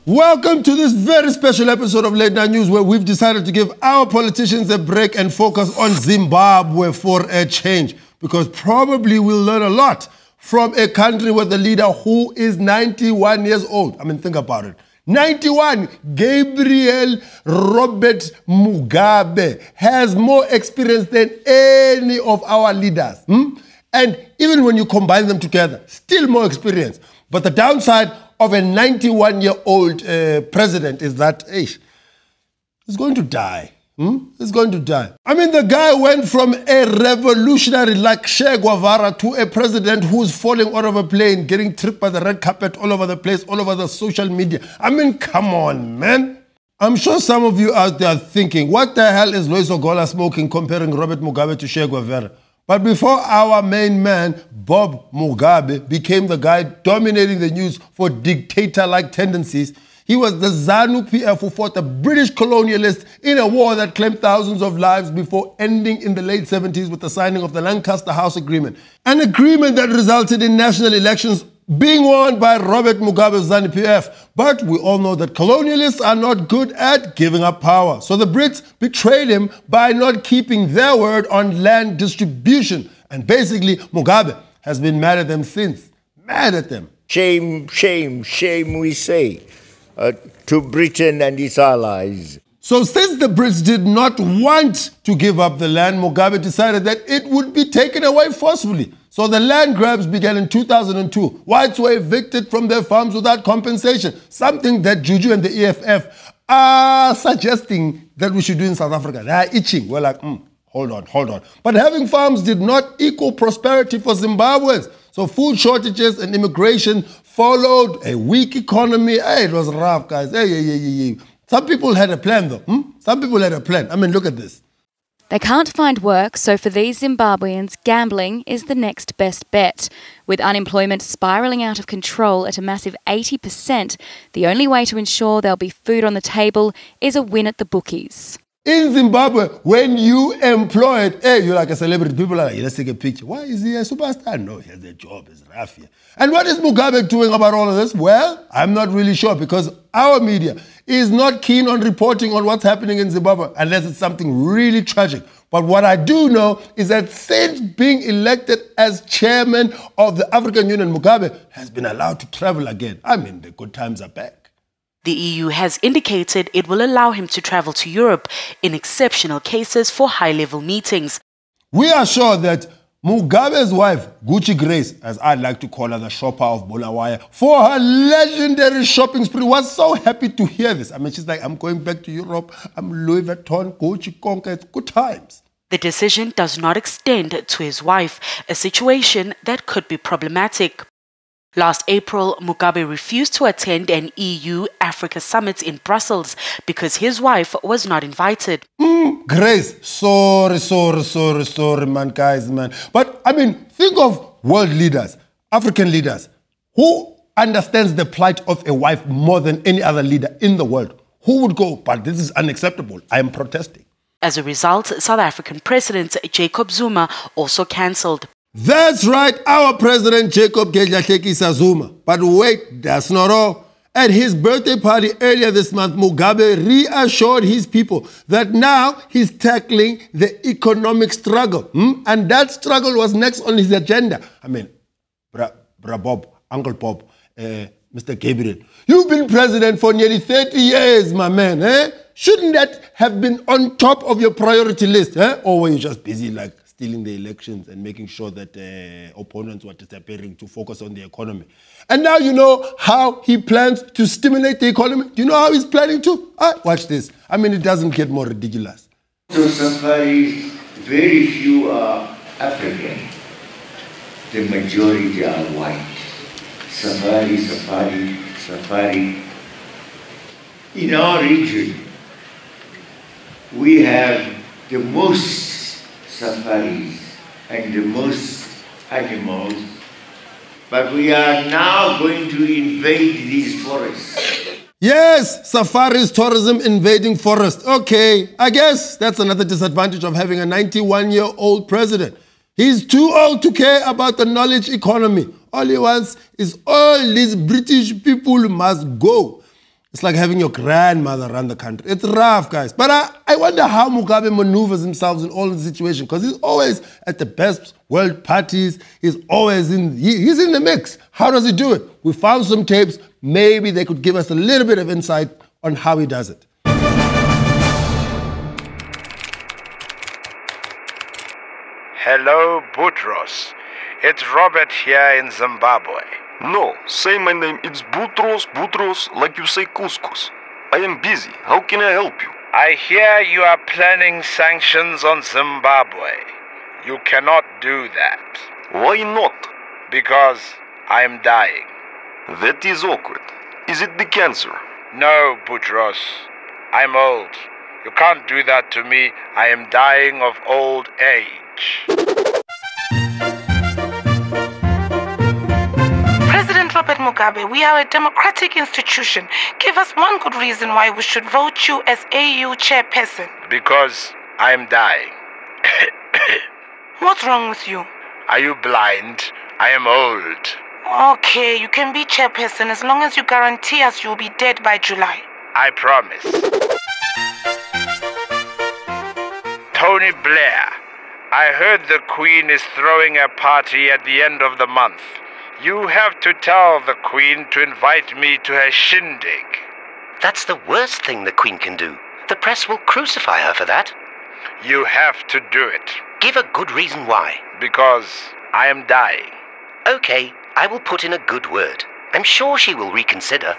Welcome to this very special episode of Late Night News, where we've decided to give our politicians a break and focus on Zimbabwe for a change, because probably we'll learn a lot from a country with a leader who is 91 years old. I mean, think about it. 91, Gabriel Robert Mugabe has more experience than any of our leaders. And even when you combine them together, still more experience. But the downside of a 91-year-old president is that he's going to die. He's going to die. I mean, the guy went from a revolutionary like Che Guevara to a president who's falling out of a plane, getting tripped by the red carpet all over the place, all over the social media. I mean, come on, man. I'm sure some of you out there are thinking, what the hell is Lois Ogola smoking comparing Robert Mugabe to Che Guevara? But before our main man, Bob Mugabe, became the guy dominating the news for dictator-like tendencies, he was the ZANU-PF who fought the British colonialists in a war that claimed thousands of lives before ending in the late 70s with the signing of the Lancaster House Agreement. An agreement that resulted in national elections being won by Robert Mugabe's ZANU-PF. But we all know that colonialists are not good at giving up power. So the Brits betrayed him by not keeping their word on land distribution. And basically, Mugabe has been mad at them since. Mad at them. Shame, shame, shame, we say, to Britain and its allies. So since the Brits did not want to give up the land, Mugabe decided that it would be taken away forcefully. So the land grabs began in 2002. Whites were evicted from their farms without compensation, something that Juju and the EFF are suggesting that we should do in South Africa. They are itching. We're like, hold on. But having farms did not equal prosperity for Zimbabweans. So food shortages and immigration followed, a weak economy. Hey, it was rough, guys. Hey. Some people had a plan, though. Some people had a plan. I mean, look at this. They can't find work, so for these Zimbabweans, gambling is the next best bet. With unemployment spiralling out of control at a massive 80%, the only way to ensure there'll be food on the table is a win at the bookies. In Zimbabwe, when you employed, you're like a celebrity. People are like, let's take a picture. Why is he a superstar? No, he has a job. It's rough here. And what is Mugabe doing about all of this? Well, I'm not really sure, because our media is not keen on reporting on what's happening in Zimbabwe unless it's something really tragic. But what I do know is that since being elected as chairman of the African Union, Mugabe has been allowed to travel again. I mean, the good times are back. The EU has indicated it will allow him to travel to Europe in exceptional cases for high-level meetings. We are sure that Mugabe's wife, Gucci Grace, as I'd like to call her, the shopper of Bulawayo, for her legendary shopping spree, was so happy to hear this. I mean, she's like, I'm going back to Europe. I'm Louis Vuitton, Gucci, Conca. It's good times. The decision does not extend to his wife, a situation that could be problematic. Last April, Mugabe refused to attend an EU-Africa summit in Brussels because his wife was not invited. Grace, sorry, man, guys, man. But, I mean, think of world leaders, African leaders. Who understands the plight of a wife more than any other leader in the world? Who would go, but this is unacceptable, I am protesting? As a result, South African President Jacob Zuma also cancelled. That's right, our President Jacob Zuma. But wait, that's not all. At his birthday party earlier this month, Mugabe reassured his people that now he's tackling the economic struggle. And that struggle was next on his agenda. I mean, Bra Bob, Uncle Bob, Mr. Gabriel, you've been president for nearly 30 years, my man. Shouldn't that have been on top of your priority list? Or were you just busy like stealing the elections and making sure that opponents were disappearing to focus on the economy? And now you know how he plans to stimulate the economy. Do you know how he's planning to? Watch this. I mean, it doesn't get more ridiculous. So safari, very few are African. The majority are white. Safari. In our region, we have the most safaris and the most animals, but we are now going to invade these forests. Yes, safaris, tourism, invading forest. Okay, I guess that's another disadvantage of having a 91-year-old president. He's too old to care about the knowledge economy. All he wants is all these British people must go. It's like having your grandmother run the country. It's rough, guys. But I wonder how Mugabe maneuvers himself in all the situations, because he's always at the best world parties. He's always he's in the mix. How does he do it? We found some tapes. Maybe they could give us a little bit of insight on how he does it. Hello, Boutros. It's Robert here in Zimbabwe. No, say my name. It's Boutros, like you say couscous. I am busy. How can I help you? I hear you are planning sanctions on Zimbabwe. You cannot do that. Why not? Because I'm dying. That is awkward. Is it the cancer? No, Boutros. I'm old. You can't do that to me. I am dying of old age. President Robert Mugabe, we are a democratic institution. Give us one good reason why we should vote you as AU chairperson. Because I'm dying. What's wrong with you? Are you blind? I am old. Okay, you can be chairperson as long as you guarantee us you'll be dead by July. I promise. Tony Blair, I heard the Queen is throwing a party at the end of the month. You have to tell the Queen to invite me to her shindig. That's the worst thing the Queen can do. The press will crucify her for that. You have to do it. Give a good reason why. Because I am dying. Okay, I will put in a good word. I'm sure she will reconsider.